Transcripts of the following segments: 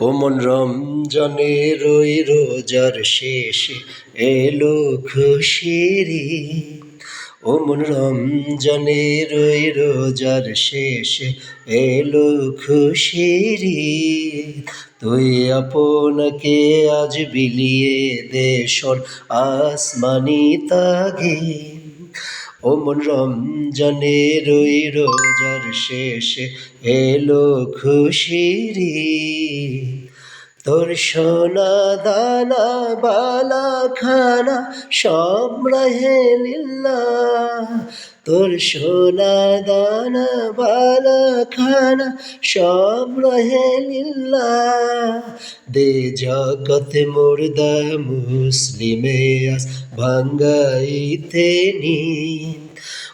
ওমন রমজানের ওই রোজার শেষে এলো খুশির ঈদ। ওমন রমজানের ওই রোজার শেষে এলো খুশির ঈদ। তুই আপনাকে আজ বিলিয়ে দে শোন আসমানি তাগিদ। ওমন রমজানের ওই রোজার শেষে এলো খুশির ঈদ। তোর সোনা দানা বালা খানা সব রহে লিল্লাহ। তোর সোনা দানা বালা খানা সব রহে লিল্লাহ। দে জগত মুর্দা মুসলিমে আস ভাঙ্গাইতে নিন।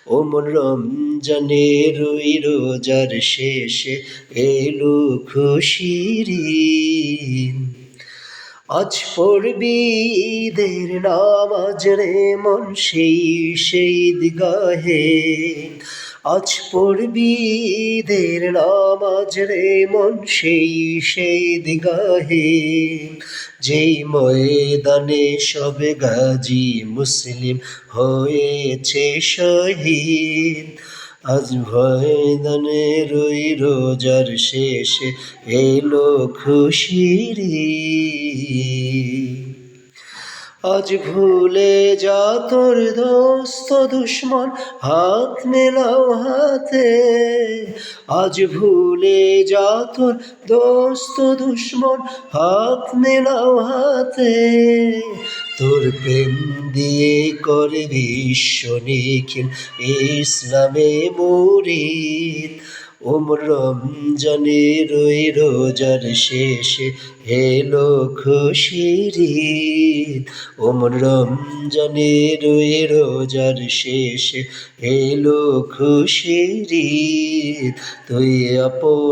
ওমন রমজানের ওই রোজার শেষে এলো খুশির ঈদ। আজ পড়বি ঈদের নামাজ রে মন সেই ঈদগাহে। আজ পড়বি ঈদের নামাজ রে মন সেই ঈদগাহে। যেই ময়দানে সব গাজী মুসলিম হয়েছে শহীদ। আজ ময়দানের ওই রোজার শেষে এলো খুশির ঈদ। আজ ভুলে যা তোর দোস্ত দুশ্মন হাত মেলাও হাতে। আজ ভুলে যা তোর দোস্ত দুশ্মন হাত মেলাও হাতে। তোর প্রেম দিয়ে করে বিশ্ব নিখিল ইসলামে মুরিদ। ওমন রমজানের ওই রোজার শেষে এলো খুশির ঈদ। ওমন রমজানের ওই রোজার শেষে এলো খুশির ঈদ। তুই আপন